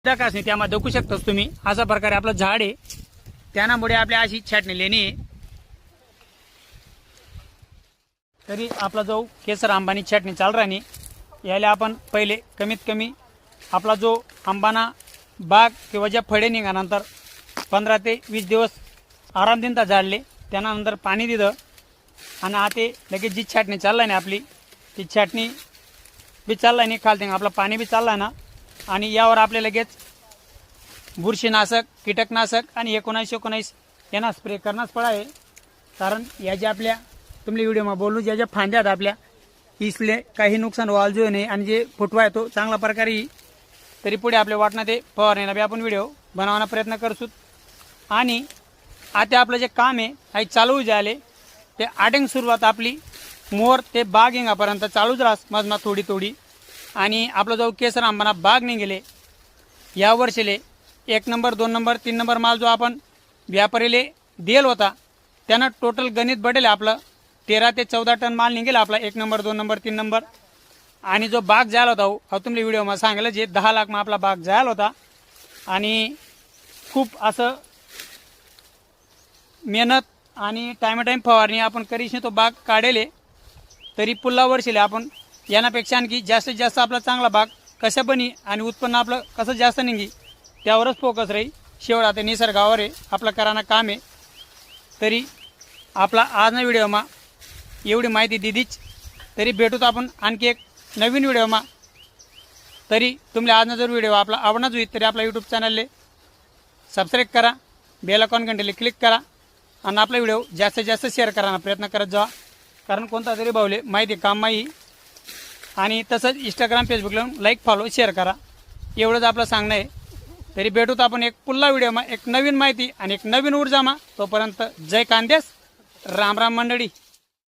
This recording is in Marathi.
नाही त्यामध्ये दाखवू शकता तुम्ही अशा प्रकारे आपलं झाड आहे त्यामुळे आपल्या अशी छाटणी लेणी आहे। तरी आपला जो केसर आंबानी छाटणी चाल राहणी याला आपण पहिले कमीत कमी आपला जो आंबाना बाग किंवा ज्या फळे निघाल्यानंतर 15 ते 20 दिवस आराम दिनता झाडले त्यानंतर पाणी दिलं आणि आता लगेच जी छाटणी चाललाय ना आपली ती छाटणी बी चाललाय नाही खालते आपला पाणी बी चाललाय ना आणि यावर आपले लगेच बुरशीनाशक कीटकनाशक आणि 1919 यांना स्प्रे करण्यास पडा आहे। कारण या ज्या आपल्या तुम्ही व्हिडिओमध्ये बोललो ज्या ज्या फांद्या आहेत आपल्या इसले काही नुकसान व्हायला जो नाही आणि जे फुटवा आहे तो चांगला प्रकारे तरी पुढे आपल्या वाटणं ते फवारणीला बी आपण व्हिडिओ बनवण्याचा प्रयत्न करतो। आणि आता आपलं जे काम आहे आई चालू झाले ते आटिंग सुरुवात आपली मोर ते बाग येंगापर्यंत चालूच राहस मधमा थोडी थोडी आणि आपला जो केसर आंबाना बाग निघेले या वर्षीले 1 नंबर 2 नंबर 3 नंबर माल जो आपण व्यापारीले देल होता त्यानं टोटल गणित बडेल आपलं 13 ते 14 टन माल निघेल आपला 1 नंबर 2 नंबर 3 नंबर। आणि जो बाग जायला होता हा तुम्ही व्हिडिओमध्ये सांगितलं जे 10 लाख आपला बाग जायला होता आणि खूप असं मेहनत आणि टाइम फवारणी आपण करीश तो बाग काढेले तरी पुढल्या वर्षीले आपण यानापेक्षा आणखी जास्तीत जास्त आपला चांगला बाग कसा बनी आणि उत्पन्न आपलं कसं जास्त निघी त्यावरच फोकस राहील। शेवट आता निसर्गावर आहे आपलं कराना काम आहे। तरी आपला आजना व्हिडिओमा एवढी माहिती दिदीच तरी भेटूत आपण आणखी एक नवीन व्हिडिओमा। तरी तुम्हाला आजना जर व्हिडिओ आपला आवडणार होईल तरी आपला यूट्यूब चॅनलले सबस्क्राईब करा बेल आयकॉन घंटेले क्लिक करा आणि आपला व्हिडिओ जास्तीत जास्त शेअर करायचा प्रयत्न करत जा कारण कोणता तरी भावले माहिती काम माही आणि तसंच इंस्टाग्राम फेसबुकला लाईक फॉलो शेअर करा एवढंच आपलं सांगणं आहे। तरी भेटूत आपण एक पुढला व्हिडिओमा एक नवीन माहिती आणि एक नवीन ऊर्जामा तोपर्यंत जय कांदेस राम राम मंडळी।